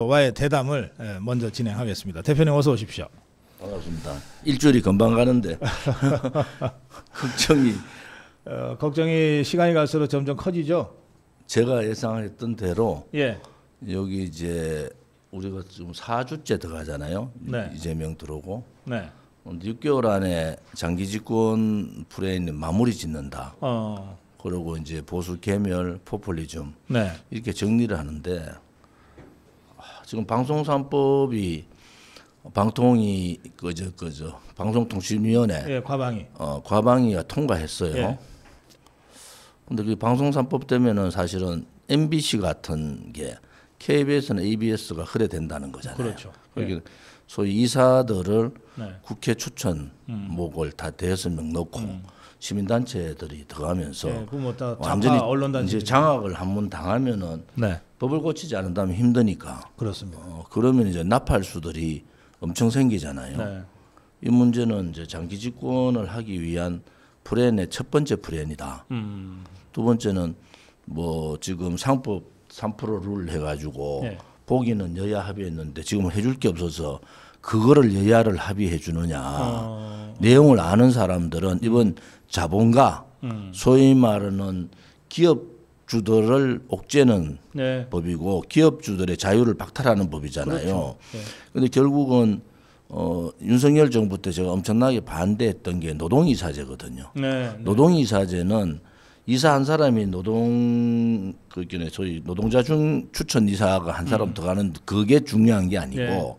와의 대담을 먼저 진행하겠습니다. 대표님 어서 오십시오. 반갑습니다. 일주일이 금방 가는데 걱정이 시간이 갈수록 점점 커지죠. 제가 예상했던 대로 예. 여기 이제 우리가 지금 4주째 들어가잖아요. 네. 이재명 들어오고 네. 6개월 안에 장기 집권 프레임은 마무리 짓는다. 그리고 이제 보수 개멸, 포퓰리즘 네. 이렇게 정리를 하는데 지금 방송3법이 방통위 그저 방송통신위원회 예, 과방위가 통과했어요. 예. 근데 그 방송3법 때문에는 사실은 MBC 같은 게 KBS나 ABS가 허례된다는 거잖아요. 그렇죠. 그러니까 소위 이사들을 네. 국회 추천 목을 다 대여섯 명 넣고 시민단체들이 들어가면서 완전히 언론단체 이제 장악을 한번 당하면은 네. 법을 고치지 않는다면 힘드니까. 그렇습니다. 그러면 이제 나팔수들이 엄청 생기잖아요. 네. 이 문제는 이제 장기 집권을 하기 위한 플랜의 첫 번째 플랜이다. 두 번째는 뭐 지금 상법 3% 룰 해가지고 네. 보기는 여야 합의했는데 지금 해줄 게 없어서 그거를 여야를 합의해 주느냐. 내용을 아는 사람들은 이번 자본가 소위 말하는 기업주들을 옥죄는 네. 법이고 기업주들의 자유를 박탈하는 법이잖아요. 그렇죠. 그런데 결국은 윤석열 정부 때 제가 엄청나게 반대했던 게 노동이사제거든요. 네. 네. 노동이사제는 이사 한 사람이 소위 노동자 추천 이사가 한 사람 들어가는 그게 중요한 게 아니고 네.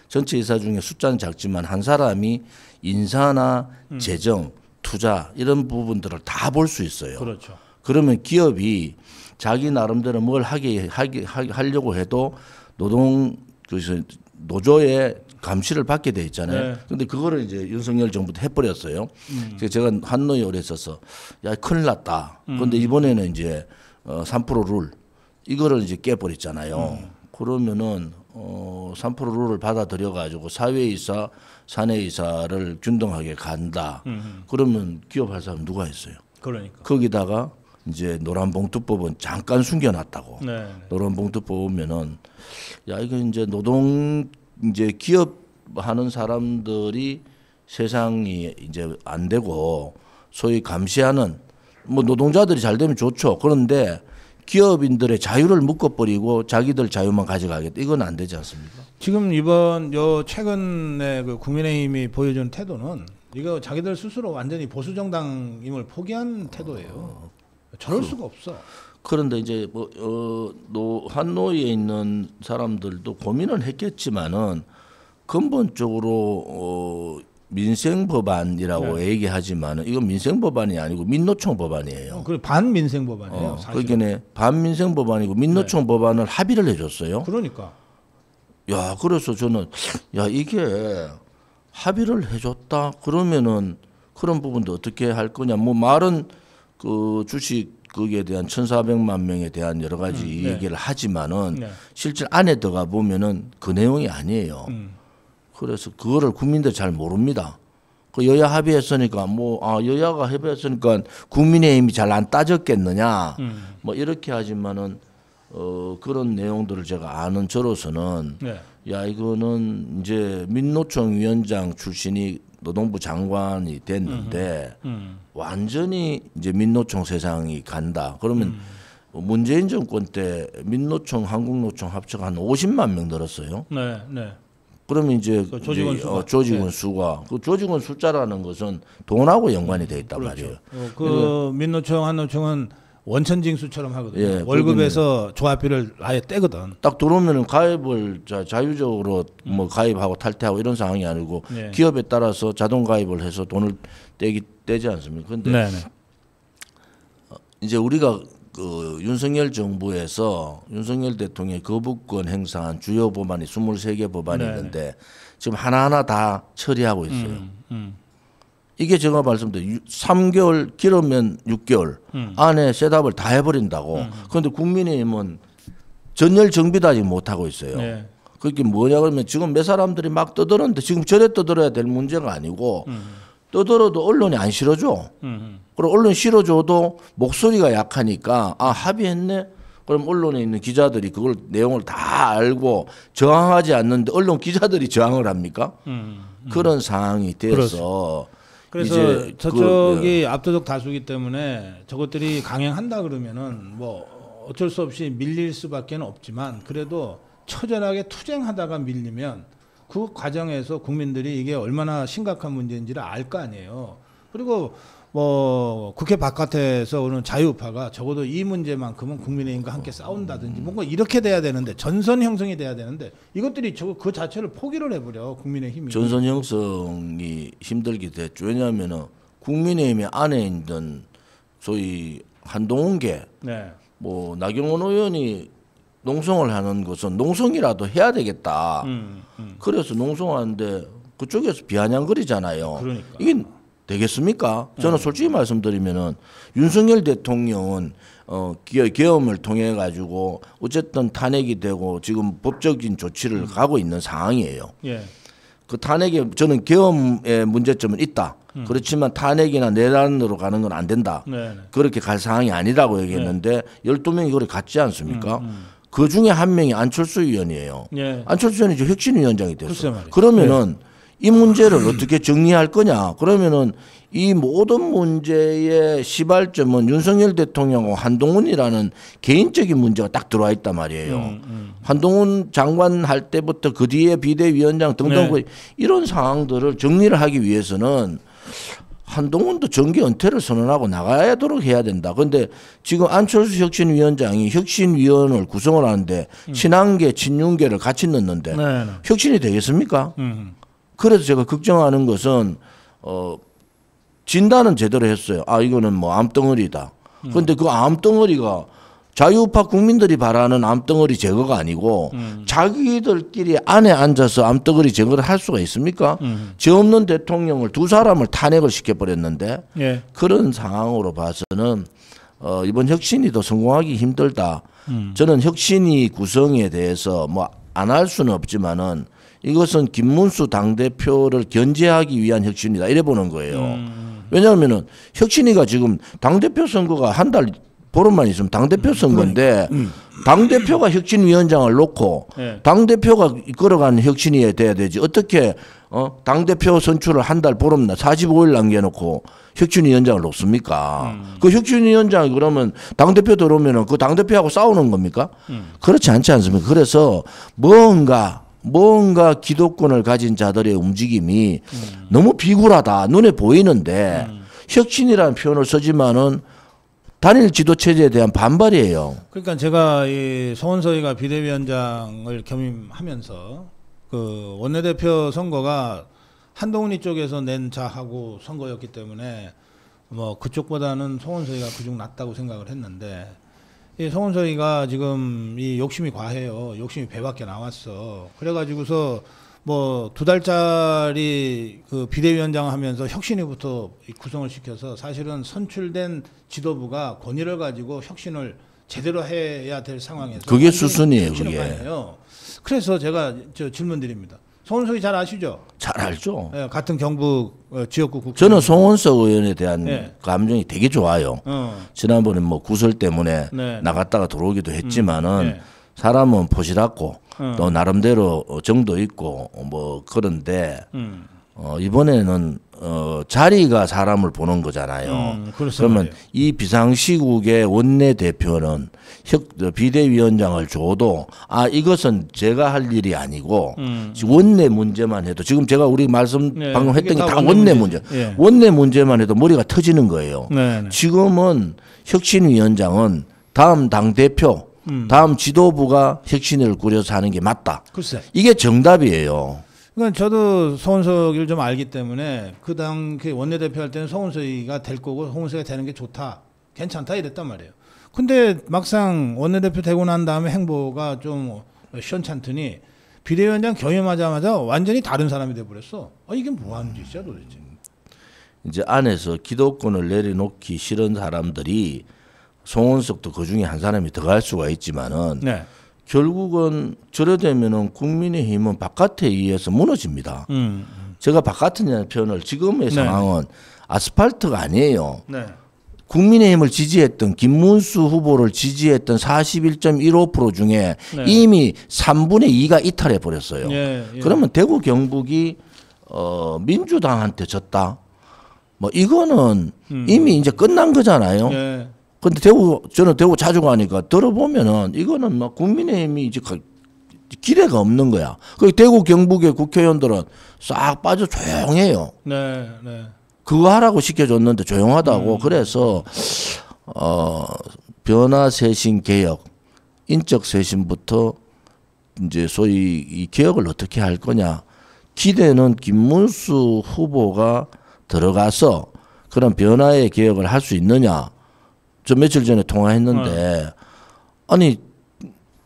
전체 이사 중에 숫자는 작지만 한 사람이 인사나 재정, 투자 이런 부분들을 다 볼 수 있어요. 그렇죠. 그러면 기업이 자기 나름대로 뭘 하려고 해도 노조의 감시를 받게 돼 있잖아요. 네. 근데 그거를 이제 윤석열 정부 때 해버렸어요. 그래서 제가 한노에 오래 있어서 야 큰일 났다. 그런데 이번에는 이제 3% 룰 이거를 이제 깨버렸잖아요. 그러면은 3% 룰을 받아들여 가지고 사회이사, 사내이사를 균등하게 간다. 그러면 기업할 사람 누가 있어요? 그러니까. 거기다가 이제 노란봉투법은 잠깐 숨겨놨다고. 네. 노란봉투법 보면은 야 이거 이제 이제 기업하는 사람들이 세상이 이제 안 되고 소위 감시하는 뭐 노동자들이 잘 되면 좋죠. 그런데 기업인들의 자유를 묶어버리고 자기들 자유만 가져가겠다. 이건 안 되지 않습니까? 지금 최근에 그 국민의힘이 보여준 태도는 이거 자기들 스스로 완전히 보수 정당임을 포기한 태도예요. 저럴 수가 없어. 그런데 이제 한노에 있는 사람들도 고민을 했겠지만은 근본적으로 민생 법안이라고 얘기하지만은 이건 민생 법안이 아니고 민노총 법안이에요. 그래 반민생 법안이에요. 그러니까 반민생 법안이고 민노총 법안을 합의를 해줬어요. 그러니까. 야 그래서 저는 야 이게 합의를 해줬다 그러면은 그런 부분도 어떻게 할 거냐. 뭐 말은 그 주식 거기에 대한 1,400만 명에 대한 여러 가지 얘기를 하지만은 실제 안에 들어가 보면은 그 내용이 아니에요. 그래서 그거를 국민들 잘 모릅니다. 그 여야 합의했으니까 여야가 합의했으니까 국민의힘이 잘 안 따졌겠느냐. 뭐 이렇게 하지만은 그런 내용들을 제가 아는 저로서는 야 이거는 이제 민노총 위원장 출신이 노동부 장관이 됐는데 완전히 이제 민노총 세상이 간다. 그러면 문재인 정권 때 민노총, 한국노총 합쳐가 한 50만 명 늘었어요. 네, 네. 그러면 이제 조직원 수가, 수가 그 조직원 숫자라는 것은 돈하고 연관이 돼 있단 말이에요. 그 민노총, 한노총은 원천징수처럼 하거든요. 월급에서 조합비를 아예 떼거든. 딱 들어오면은 가입을 자유적으로 뭐 가입하고 탈퇴하고 이런 상황이 아니고 기업에 따라서 자동 가입을 해서 돈을 떼지 않습니까? 근데 이제 우리가 그 윤석열 정부에서 윤석열 대통령이 거부권 행사한 주요 법안이 23개 법안이 있는데 지금 하나하나 다 처리하고 있어요. 이게 제가 말씀드린 3개월 길으면 6개월 안에 셋업을 다 해버린다고. 그런데 국민의힘은 전열 정비도 아직 못하고 있어요. 그게 뭐냐 그러면 지금 몇 사람들이 막 떠드는데 지금 저래 떠들어야 될 문제가 아니고 떠들어도 언론이 안 실어줘. 그리고 언론 실어줘도 목소리가 약하니까 합의했네. 그럼 언론에 있는 기자들이 그걸 내용을 다 알고 저항하지 않는데 언론 기자들이 저항을 합니까? 그런 상황이 돼서 그래서 이제 저쪽이 압도적 다수기 때문에 저것들이 강행한다 그러면은 뭐 어쩔 수 없이 밀릴 수밖에 없지만 그래도 처절하게 투쟁하다가 밀리면 그 과정에서 국민들이 이게 얼마나 심각한 문제인지를 알 거 아니에요. 그리고 뭐 국회 바깥에서 오는 자유파가 적어도 이 문제만큼은 국민의힘과 함께 싸운다든지 뭔가 이렇게 돼야 되는데 전선 형성이 돼야 되는데 이것들이 그 자체를 포기를 해버려 국민의힘이. 전선 형성이 힘들게 됐죠. 왜냐하면은 국민의힘 안에 있는 소위 한동훈계 네. 뭐 나경원 의원이 농성을 하는 것은 농성이라도 해야 되겠다. 그래서 농성하는데 그쪽에서 비아냥거리잖아요. 그러니까. 이게 되겠습니까? 저는 솔직히 말씀드리면은 윤석열 대통령은 계엄을 통해 가지고 어쨌든 탄핵이 되고 지금 법적인 조치를 가고 있는 상황이에요. 예. 그 탄핵에 저는 계엄의 문제점은 있다. 그렇지만 탄핵이나 내란으로 가는 건 안 된다. 네. 그렇게 갈 상황이 아니라고 얘기했는데 12명이 그걸 갔지 않습니까? 그 중에 한 명이 안철수 의원이에요. 예. 안철수 의원이 이제 혁신위원장이 글쎄 됐어요. 말이에요. 그러면은 이 문제를 어떻게 정리할 거냐? 그러면은 이 모든 문제의 시발점은 윤석열 대통령과 한동훈이라는 개인적인 문제가 딱 들어와 있단 말이에요. 한동훈 장관 할 때부터 그 뒤에 비대위원장 등등 네. 이런 상황들을 정리를 하기 위해서는 한동훈도 정기 은퇴를 선언하고 나가야도록 해야 된다. 그런데 지금 안철수 혁신위원장이 혁신위원을 구성을 하는데 친한계, 친윤계를 같이 넣는데 네. 혁신이 되겠습니까? 그래서 제가 걱정하는 것은 진단은 제대로 했어요. 아 이거는 뭐 암덩어리다. 그런데 그 암덩어리가 자유우파 국민들이 바라는 암덩어리 제거가 아니고 자기들끼리 안에 앉아서 암덩어리 제거를 할 수가 있습니까? 죄 없는 대통령을 두 사람을 탄핵을 시켜버렸는데 예. 그런 상황으로 봐서는 이번 혁신이 더 성공하기 힘들다. 저는 혁신이 구성에 대해서 뭐 안 할 수는 없지만은 이것은 김문수 당대표를 견제하기 위한 혁신이다. 이래 보는 거예요. 왜냐하면은 혁신이가 지금 당대표 선거가 한 달 보름만 있으면 당대표 선거인데 당대표가 혁신위원장을 놓고 네. 당대표가 이끌어가는 혁신이 돼야 되지. 어떻게 당대표 선출을 한 달 보름나 45일 남겨놓고 혁신위원장을 놓습니까? 그 혁신위원장이 그러면 당대표 들어오면은 그 당대표하고 싸우는 겁니까? 그렇지 않지 않습니까? 그래서 뭔가 기득권을 가진 자들의 움직임이 너무 비굴하다. 눈에 보이는데 혁신이라는 표현을 쓰지만은 단일 지도 체제에 대한 반발이에요. 그러니까 제가 이 송원석이가 비대위원장을 겸임하면서 그 원내대표 선거가 한동훈이 쪽에서 낸 자하고 선거였기 때문에 뭐 그쪽보다는 송원석이가 그중 낫다고 생각을 했는데 이 송원석이가 지금 이 욕심이 과해요. 욕심이 배밖에 나왔어. 그래가지고서 뭐 2달짜리 그 비대위원장 하면서 혁신위부터 구성을 시켜서 사실은 선출된 지도부가 권위를 가지고 혁신을 제대로 해야 될 상황에서 그게 수순이에요, 혁신을 그게. 가네요. 그래서 제가 질문 드립니다. 송원석이 잘 아시죠? 잘 알죠. 예, 같은 경북 지역구 국회. 저는 송원석 의원에 대한 네. 감정이 되게 좋아요. 지난번에 뭐 구설 때문에 네. 나갔다가 들어오기도 했지만은 네. 사람은 포시랗고 또 나름대로 정도 있고 뭐 그런데 이번에는 자리가 사람을 보는 거잖아요. 그러면 말이에요. 이 비상시국의 원내 대표는 비대위원장을 줘도 이것은 제가 할 일이 아니고 원내 문제만 해도 지금 제가 우리 말씀 네, 방금 이게 했던 게 다 다 원내 원내 문제죠. 문제. 예. 원내 문제만 해도 머리가 터지는 거예요. 네, 네. 지금은 혁신위원장은 다음 당대표, 다음 지도부가 혁신을 꾸려서 하는 게 맞다. 글쎄. 이게 정답이에요. 그러니까 저도 송원석이를 좀 알기 때문에 그 당 원내대표 할 때는 송원석이가 될 거고 송원석이가 되는 게 좋다. 괜찮다 이랬단 말이에요. 근데 막상 원내대표 되고 난 다음에 행보가 좀 시원찮더니 비대위원장 겸임하자마자 완전히 다른 사람이 돼버렸어. 이게 뭐 하는 짓이야 도대체. 이제 안에서 기득권을 내려놓기 싫은 사람들이 송원석도 그 중에 한 사람이 들어갈 수가 있지만은 네. 결국은 저래되면은 국민의힘은 바깥에 의해서 무너집니다. 제가 바깥이라는 표현을 지금의 네. 상황은 아스팔트가 아니에요. 네. 국민의힘을 지지했던 김문수 후보를 지지했던 41.15% 중에 네. 이미 3분의 2가 이탈해 버렸어요. 예, 예. 그러면 대구 경북이 민주당한테 졌다. 뭐 이거는 이미 이제 끝난 거잖아요. 예. 근데 저는 대구 자주 가니까 들어보면은 이거는 막 국민의힘이 이제 기대가 없는 거야. 그 대구 경북의 국회의원들은 싹 빠져 조용해요. 네, 네. 그거 하라고 시켜줬는데 조용하다고. 그래서 변화 쇄신 개혁, 인적 쇄신부터 이제 소위 이 개혁을 어떻게 할 거냐. 기대는 김문수 후보가 들어가서 그런 변화의 개혁을 할 수 있느냐. 저 며칠 전에 통화했는데 아니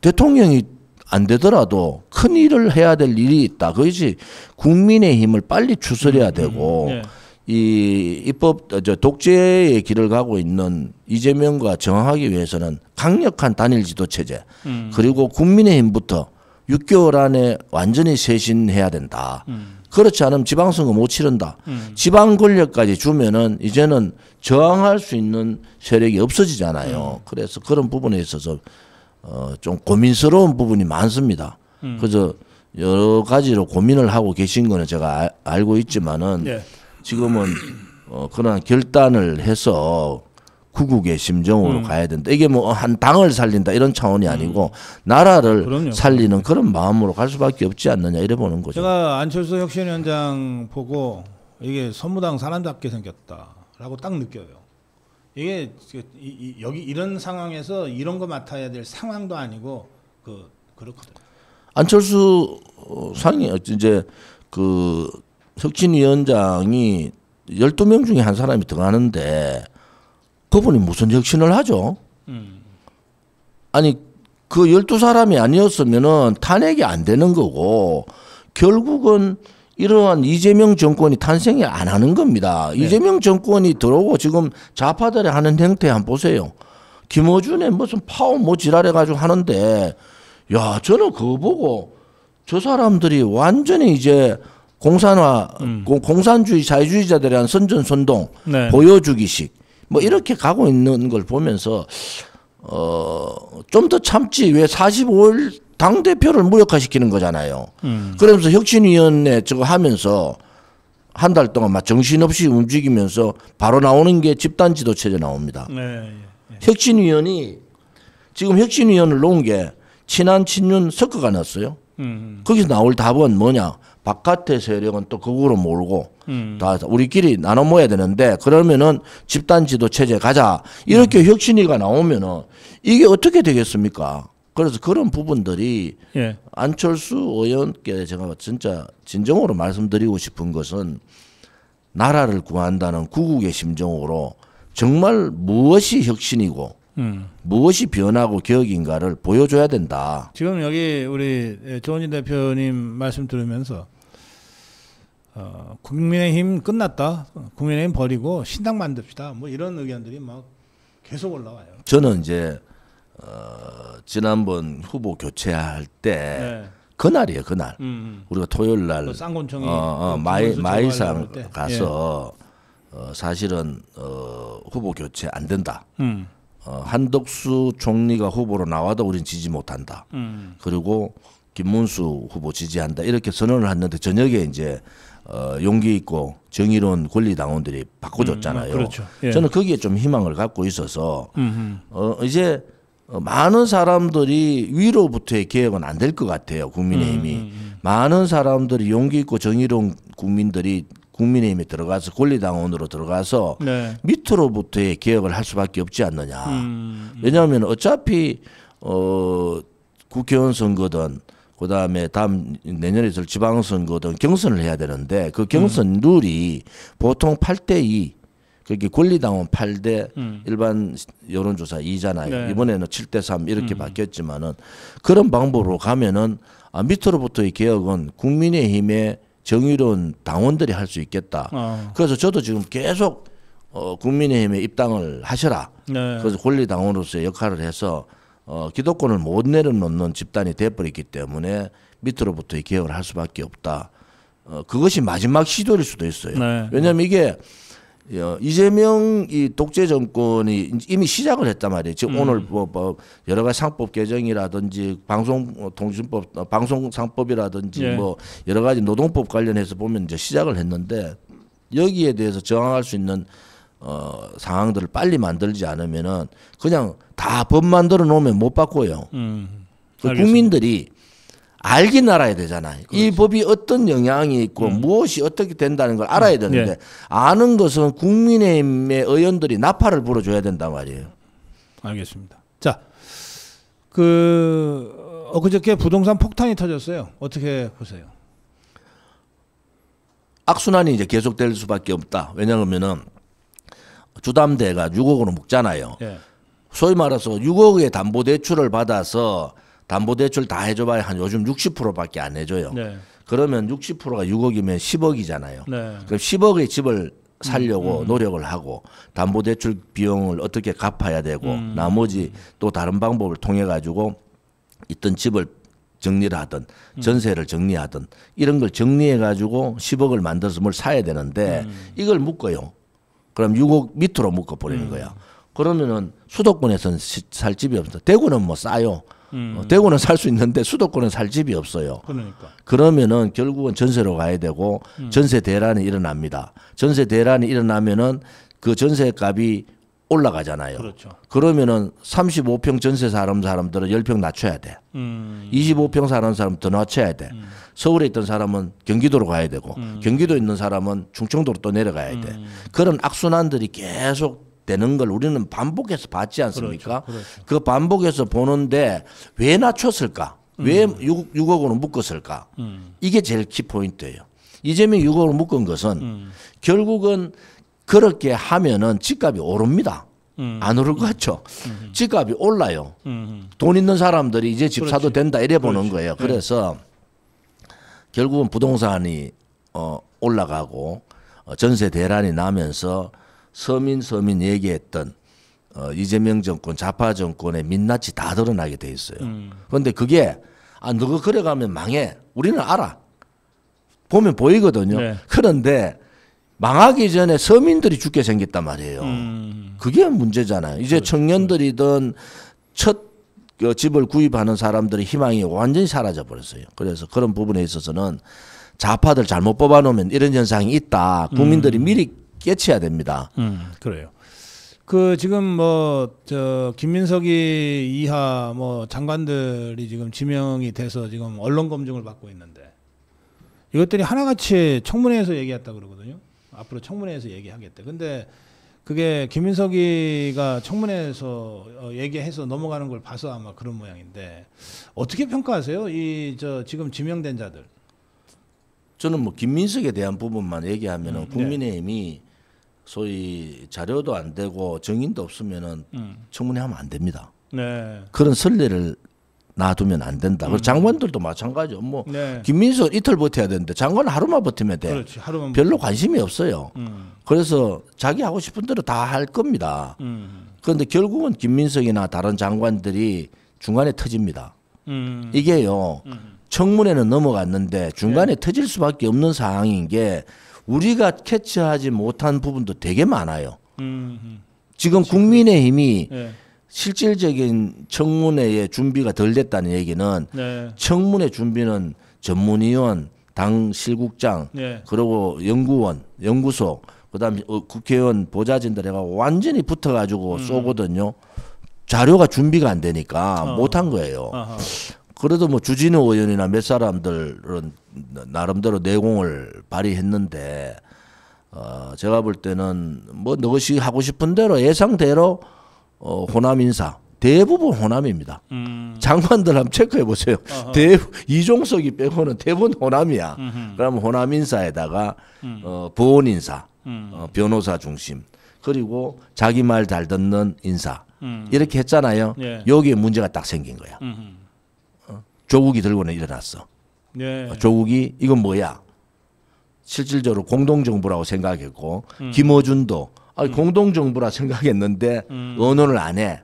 대통령이 안 되더라도 큰 일을 해야 될 일이 있다. 그것이 국민의힘을 빨리 추스려야 되고 예. 이 입법 독재의 길을 가고 있는 이재명과 정하기 위해서는 강력한 단일 지도 체제 그리고 국민의힘부터 6개월 안에 완전히 쇄신해야 된다. 그렇지 않으면 지방선거 못 치른다. 지방 권력까지 주면은 이제는 저항할 수 있는 세력이 없어지잖아요. 그래서 그런 부분에 있어서 좀 고민스러운 부분이 많습니다. 그래서 여러 가지로 고민을 하고 계신 거는 제가 알고 있지만은 예. 지금은 그런 결단을 해서 구국의 심정으로 가야 된다. 이게 뭐 한 당을 살린다 이런 차원이 아니고 나라를 그럼요. 살리는 그런 마음으로 갈 수밖에 없지 않느냐 이래 보는 거죠. 제가 안철수 혁신위원장 보고 이게 선무당 사람답게 생겼다라고 딱 느껴요. 이게 여기 이런 상황에서 이런 거 맡아야 될 상황도 아니고 그렇거든요. 안철수 상이 이제 그 혁신위원장이 12명 중에 한 사람이 들어가는데 그분이 무슨 혁신을 하죠? 아니 그 12사람이 아니었으면은 탄핵이 안 되는 거고 결국은 이러한 이재명 정권이 탄생이 안 하는 겁니다. 네. 이재명 정권이 들어오고 지금 좌파들이 하는 행태 한번 보세요. 김어준의 무슨 파워 뭐 지랄해가지고 하는데 야 저는 그거 보고 저 사람들이 완전히 이제 공산화, 공산주의 자유주의자들에 대한 선전선동 네. 보여주기식 뭐 이렇게 가고 있는 걸 보면서 좀 더 참지 왜 45일 당 대표를 무력화시키는 거잖아요. 그러면서 혁신위원회 저거 하면서 한 달 동안 막 정신없이 움직이면서 바로 나오는 게 집단지도 체제 나옵니다. 네. 혁신위원이 지금 혁신위원을 놓은 게 친한 친윤 섞어가 놨어요. 거기서 나올 답은 뭐냐? 바깥의 세력은 또 거꾸로 몰고 다 우리끼리 나눠 모여야 되는데 그러면은 집단지도 체제 가자 이렇게 혁신위가 나오면은 이게 어떻게 되겠습니까? 그래서 그런 부분들이 예. 안철수 의원께 제가 진짜 진정으로 말씀드리고 싶은 것은 나라를 구한다는 구국의 심정으로 정말 무엇이 혁신이고 무엇이 변하고 개혁인가를 보여줘야 된다. 지금 여기 우리 조원진 대표님 말씀 들으면서 국민의힘 끝났다. 국민의힘 버리고 신당 만듭시다. 뭐 이런 의견들이 막 계속 올라와요. 저는 이제 지난번 후보 교체할 때 네. 그날이에요. 그날 우리가 토요일 날 그 쌍곤청이 마일상 때. 가서 사실은 후보 교체 안 된다. 한덕수 총리가 후보로 나와도 우린 지지 못한다. 그리고 김문수 후보 지지한다. 이렇게 선언을 했는데 저녁에 이제 용기 있고 정의로운 권리당원들이 바꿔줬잖아요. 그렇죠. 예. 저는 거기에 좀 희망을 갖고 있어서 이제 많은 사람들이 위로부터의 개혁은 안 될 것 같아요. 국민의힘이. 많은 사람들이 용기 있고 정의로운 국민들이 국민의힘에 들어가서 권리당원으로 들어가서 네. 밑으로부터의 개혁을 할 수밖에 없지 않느냐. 왜냐하면 어차피 국회의원 선거든 그다음에 다음 내년에 있을 지방선거든 경선을 해야 되는데 그 경선 룰이 보통 8대2 그게 권리당원 8대 일반 여론조사 2잖아요. 네. 이번에는 7대3 이렇게 바뀌었지만은 그런 방법으로 가면은 밑으로부터의 개혁은 국민의힘의 정의로운 당원들이 할 수 있겠다. 그래서 저도 지금 계속 국민의힘에 입당을 하셔라. 네. 그래서 권리당원으로서의 역할을 해서 기득권을 못 내려놓는 집단이 돼버렸기 때문에 밑으로부터의 개혁을 할 수밖에 없다. 그것이 마지막 시도일 수도 있어요. 네. 왜냐하면 이게 이재명 이 독재 정권이 이미 시작을 했단 말이에요. 지금 오늘 뭐 여러 가지 상법 개정이라든지 방송통신법, 방송상법이라든지 예. 뭐 여러 가지 노동법 관련해서 보면 이제 시작을 했는데 여기에 대해서 저항할 수 있는 상황들을 빨리 만들지 않으면은 그냥 다 법 만들어 놓으면 못 바꿔요. 국민들이 알긴 알아야 되잖아요. 그렇죠. 이 법이 어떤 영향이 있고 무엇이 어떻게 된다는 걸 알아야 되는데 아는 것은 국민의힘의 의원들이 나팔을 불어줘야 된단 말이에요. 알겠습니다. 자, 엊그저께 부동산 폭탄이 터졌어요. 어떻게 보세요? 악순환이 이제 계속될 수밖에 없다. 왜냐하면은 주담대가 6억으로 묶잖아요. 예. 소위 말해서 6억의 담보대출을 받아서 담보대출 다 해줘봐야 한 요즘 60%밖에 안 해줘요. 네. 그러면 60%가 6억이면 10억이잖아요. 네. 그럼 10억의 집을 살려고 노력을 하고 담보대출 비용을 어떻게 갚아야 되고 나머지 또 다른 방법을 통해 가지고 있던 집을 정리를 하든 전세를 정리하든 이런 걸 정리해 가지고 10억을 만들어서 뭘 사야 되는데 이걸 묶어요. 그럼 6억 밑으로 묶어 버리는 거야. 그러면은 수도권에서는 살 집이 없어. 대구는 뭐 싸요. 대구는 살 수 있는데 수도권은 살 집이 없어요. 그러니까. 그러면은 결국은 전세로 가야 되고 전세 대란이 일어납니다. 전세 대란이 일어나면은 그 전세값이 올라가잖아요. 그렇죠. 그러면은 35평 전세 사람들은 10평 낮춰야 돼. 25평 사는 사람 더 낮춰야 돼. 서울에 있던 사람은 경기도로 가야 되고 경기도에 있는 사람은 충청도로 또 내려가야 돼. 그런 악순환들이 계속 되는 걸 우리는 반복해서 봤지 않습니까? 그렇죠. 그렇죠. 그 반복해서 보는데 왜 낮췄을까? 왜 6억으로 묶었을까? 이게 제일 키포인트예요. 이재명이 6억으로 묶은 것은 결국은 그렇게 하면은 집값이 오릅니다. 안 오를 것 같죠? 집값이 올라요. 돈 있는 사람들이 이제 집 사도 된다 이래 보는 거예요. 그래서 결국은 부동산이 올라가고 전세 대란이 나면서 서민 얘기했던 이재명 정권 좌파 정권의 민낯이 다 드러나게 돼 있어요. 그런데 그게 너가 그래가면 망해. 우리는 알아. 보면 보이거든요. 네. 그런데 망하기 전에 서민들이 죽게 생겼단 말이에요. 그게 문제잖아요. 이제 그렇죠. 청년들이든 첫 집을 구입하는 사람들의 희망이 완전히 사라져 버렸어요. 그래서 그런 부분에 있어서는 좌파들 잘못 뽑아놓으면 이런 현상이 있다. 국민들이 미리 깨쳐야 됩니다. 그래요. 지금 김민석이 이하 장관들이 지금 지명이 돼서 지금 언론 검증을 받고 있는데 이것들이 하나같이 청문회에서 얘기했다 그러거든요. 앞으로 청문회에서 얘기하겠대. 근데 그게 김민석이가 청문회에서 얘기해서 넘어가는 걸 봐서 아마 그런 모양인데 어떻게 평가하세요? 지금 지명된 자들. 저는 뭐 김민석에 대한 부분만 얘기하면은 국민의힘이 소위 자료도 안 되고 정인도 없으면은 청문회 하면 안 됩니다. 네. 그런 선례를 놔두면 안 된다. 그리고 장관들도 마찬가지죠. 네. 김민석 이틀 버텨야 되는데 장관은 하루만 버티면 돼. 그렇지. 하루만 별로 관심이 없어요. 그래서 자기 하고 싶은 대로 다 할 겁니다. 그런데 결국은 김민석이나 다른 장관들이 중간에 터집니다. 이게요. 청문회는 넘어갔는데 중간에 터질 수밖에 없는 상황인 게 우리가 캐치하지 못한 부분도 되게 많아요. 지금 국민의힘이 네. 실질적인 청문회의 준비가 덜 됐다는 얘기는 네. 청문회 준비는 전문위원, 당 실국장, 네. 그리고 연구원, 연구소, 그다음에 국회의원 보좌진들 해가 완전히 붙어가지고 쏘거든요. 자료가 준비가 안 되니까 못한 거예요. 아하. 그래도 뭐 주진우 의원이나 몇 사람들은 나름대로 내공을 발휘했는데 제가 볼 때는 뭐 너것이 하고 싶은 대로 예상대로 호남 인사 대부분 호남입니다. 장관들 한번 체크해 보세요. 이종석이 빼고는 대부분 호남이야. 그러면 호남 인사에다가 보훈 인사, 변호사 중심, 그리고 자기 말 잘 듣는 인사 이렇게 했잖아요. 예. 여기에 문제가 딱 생긴 거야. 조국이 들고는 일어났어. 네. 조국이 이건 뭐야? 실질적으로 공동정부라고 생각했고 김어준도 공동정부라 생각했는데 언언을 안 해.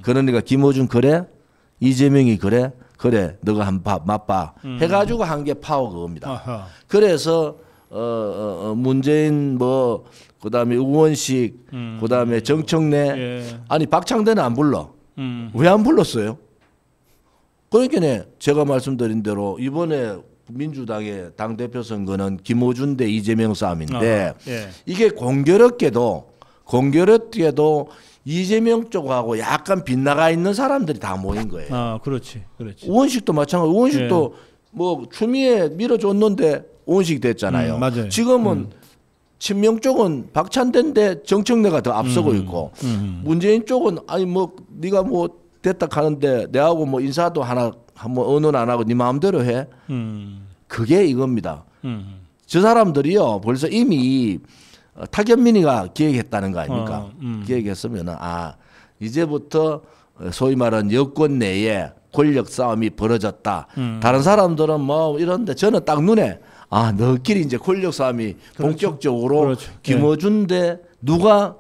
그러니까 김어준 그래? 이재명이 그래? 너가 한번 맛봐. 해가지고 한 게 파워 그겁니다. 아하. 그래서 문재인 뭐 그다음에 우원식 그다음에 정청래 예. 아니 박창대는 안 불러. 왜 안 불렀어요? 그러니까 제가 말씀드린 대로 이번에 민주당의 당대표 선거는 김어준 대 이재명 싸움인데 예. 이게 공교롭게도 이재명 쪽하고 약간 빗나가 있는 사람들이 다 모인 거예요. 아, 그렇지. 그렇지. 우원식도 마찬가지. 우원식도 뭐 추미애 밀어줬는데 우원식 됐잖아요. 맞아요. 지금은 친명 쪽은 박찬대인데 정청래가 더 앞서고 있고 문재인 쪽은 아니 뭐 네가 뭐 됐다 하는데 내하고 뭐 인사도 하나 한번 언론 안 하고 네 마음대로 해. 그게 이겁니다. 저 사람들이요 벌써 이미 타견민이가 기획했다는 거 아닙니까? 기획했으면은 이제부터 소위 말하는 여권 내에 권력 싸움이 벌어졌다. 다른 사람들은 뭐 이런데 저는 딱 눈에 너끼리 이제 권력 싸움이 그렇죠. 본격적으로 그렇죠. 김어준 대 누가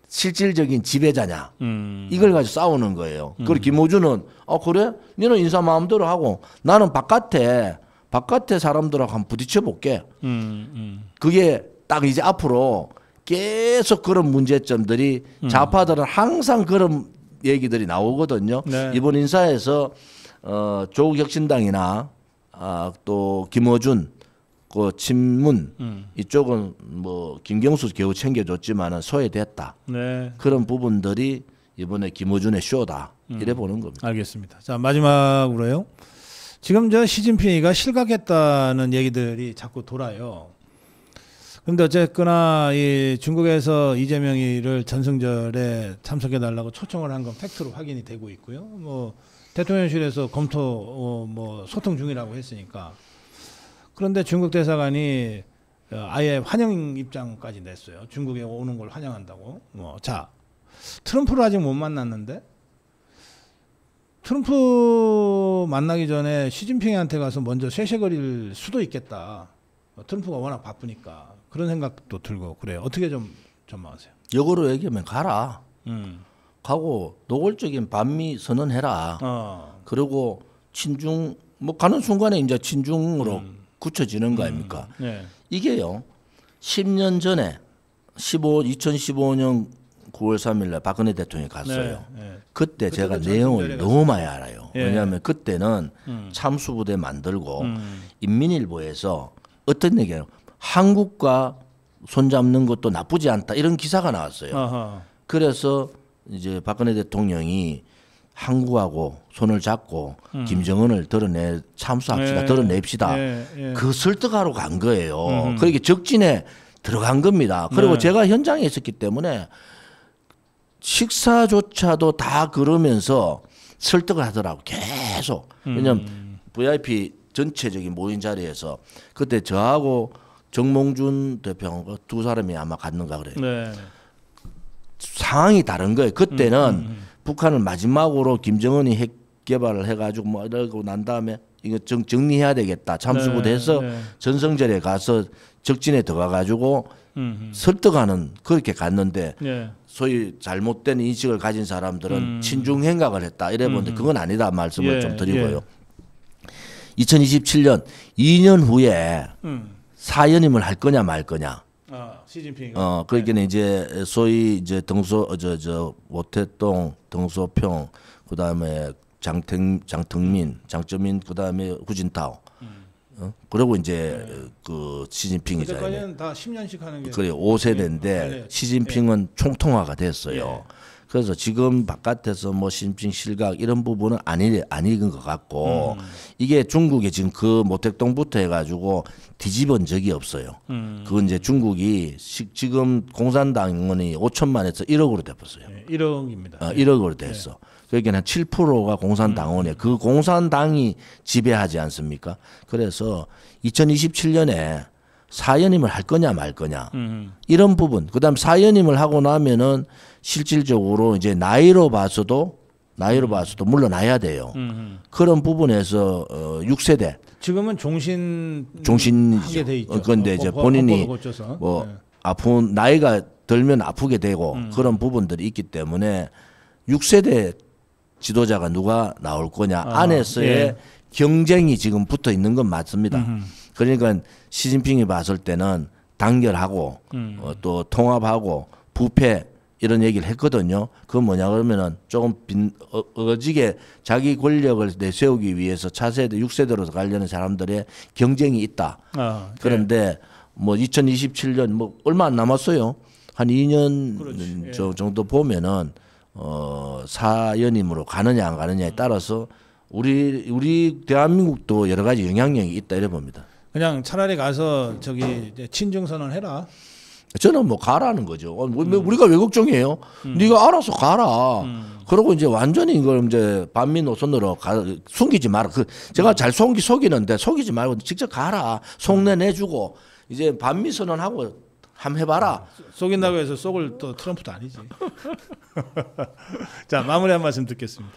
실질적인 지배자냐 이걸 가지고 싸우는 거예요. 그리고 김어준은 그래? 너는 인사 마음대로 하고 나는 바깥에 사람들하고 한번 부딪혀 볼게. 그게 딱 이제 앞으로 계속 그런 문제점들이 좌파들은 항상 그런 얘기들이 나오거든요. 네. 이번 인사에서 조국혁신당이나 또 김어준 그 친문 이쪽은 뭐 김경수 겨우 챙겨줬지만은 소외됐다. 네. 그런 부분들이 이번에 김어준의 쇼다. 이래 보는 겁니다. 알겠습니다. 자, 마지막으로요. 지금 저 시진핑이가 실각했다는 얘기들이 자꾸 돌아요. 그런데 어쨌거나 이 중국에서 이재명이를 전승절에 참석해 달라고 초청을 한 건 팩트로 확인이 되고 있고요. 뭐 대통령실에서 검토 뭐 소통 중이라고 했으니까. 그런데 중국 대사관이 아예 환영 입장까지 냈어요. 중국에 오는 걸 환영한다고. 자, 트럼프를 아직 못 만났는데 트럼프 만나기 전에 시진핑한테 가서 먼저 쇠쇠거릴 수도 있겠다. 트럼프가 워낙 바쁘니까 그런 생각도 들고 그래요. 어떻게 좀 전망하세요? 역으로 얘기하면 가라. 가고 노골적인 반미 선언해라. 그리고 친중 뭐 가는 순간에 이제 친중으로 굳혀지는 거 아닙니까? 네. 이게요. 10년 전에 2015년 9월 3일 날 박근혜 대통령이 갔어요. 네. 그때 제가 그때도 내용을 전승절에 너무 많이 알아요. 예. 왜냐하면 그때는 참수부대 만들고 인민일보에서 어떤 얘기예요? 한국과 손잡는 것도 나쁘지 않다 이런 기사가 나왔어요. 아하. 그래서 이제 박근혜 대통령이 한국하고 손을 잡고 김정은을 참수합시다, 예. 드러냅시다. 예. 그 설득하러 간 거예요. 그렇게 적진에 들어간 겁니다. 그리고 네. 제가 현장에 있었기 때문에 식사조차도 다 그러면서 설득을 하더라고 계속. 왜냐하면 VIP 전체적인 모임 자리에서 그때 저하고 정몽준 대표하고 두 사람이 아마 갔는가 그래요. 네. 상황이 다른 거예요. 그때는 북한을 마지막으로 김정은이 핵 개발을 해가지고 뭐 이러고 난 다음에 이거 정리해야 되겠다. 참수부대에서 네. 전성절에 가서 적진에 들어가가지고 설득하는 그렇게 갔는데 네. 소위 잘못된 인식을 가진 사람들은 친중 행각을 했다 이래 보는데 그건 아니다 말씀을 예, 좀 드리고요. 2027년 2년 후에 사연임을 할 거냐 말 거냐. 시진핑. 그러니까 이제 소위 이제 모태동, 등소평, 그다음에 장택민, 장쩌민, 그다음에 후진타오. 그리고 이제 그 시진핑이잖아요. 그때까지는 다 10년씩 하는 게. 그래 5세대인데 시진핑은 총통화가 됐어요. 그래서 지금 바깥에서 뭐 시진핑 실각 이런 부분은 아닌 것 같고 이게 중국에 지금 그 모택동부터 해가지고 뒤집은 적이 없어요. 그건 이제 중국이 지금 공산당원이 5천만에서 1억으로 돼버렸어요. 1억입니다. 1억으로 됐어. 그러니까 한 7%가 공산당원이에요. 그 공산당이 지배하지 않습니까? 그래서 2027년에 사연임을 할 거냐 말 거냐 이런 부분. 그다음 사연임을 하고 나면은 실질적으로 이제 나이로 봐서도 물러나야 돼요. 그런 부분에서 6세대 지금은 종신이죠. 하게 돼 있죠. 그런데 이제 본인이 뭐 아픈 나이가 들면 아프게 되고 그런 부분들이 있기 때문에 6세대 지도자가 누가 나올 거냐 안에서의 경쟁이 지금 붙어 있는 건 맞습니다. 그러니까 시진핑이 봤을 때는 단결하고 또 통합하고 부패 이런 얘기를 했거든요. 그건 뭐냐 그러면은 조금 어지게 자기 권력을 내세우기 위해서 차세대, 6세대로 가려는 사람들의 경쟁이 있다. 그런데 뭐 2027년 뭐 얼마 안 남았어요. 한 2년 정도 보면은 사연임으로 가느냐 안 가느냐에 따라서 우리 대한민국도 여러 가지 영향력이 있다 이래 봅니다. 그냥 차라리 가서 저기 이제 친중 선언해라. 저는 뭐 가라는 거죠. 우리가 왜 걱정해요? 네가 알아서 가라. 그러고 이제 완전히 이걸 이제 반미 노선으로 숨기지 마라. 제가 잘 속이는데 속이지 말고 직접 가라. 속내 내주고 이제 반미 선언하고 한번 해봐라. 속인다고 해서 속을 또 트럼프도 아니지. 자, 마무리 한 말씀 듣겠습니다.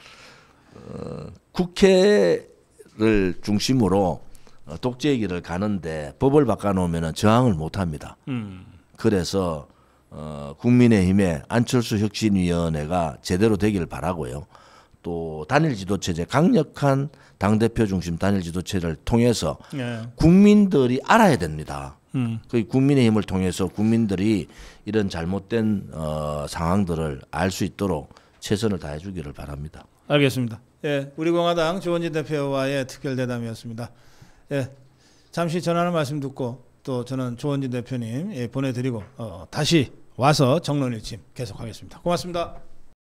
국회를 중심으로 독재기를 가는데 법을 바꿔놓으면 저항을 못합니다. 그래서 국민의힘의 안철수 혁신위원회가 제대로 되기를 바라고요. 또 단일 지도체제, 강력한 당대표 중심 단일 지도체제를 통해서 국민들이 알아야 됩니다. 그 국민의힘을 통해서 국민들이 이런 잘못된 상황들을 알 수 있도록 최선을 다해 주기를 바랍니다. 알겠습니다. 예, 우리공화당 조원진 대표와의 특별 대담이었습니다. 예, 잠시 전하는 말씀 듣고 또 저는 조원진 대표님 보내드리고 다시 와서 정론일침 계속하겠습니다. 고맙습니다.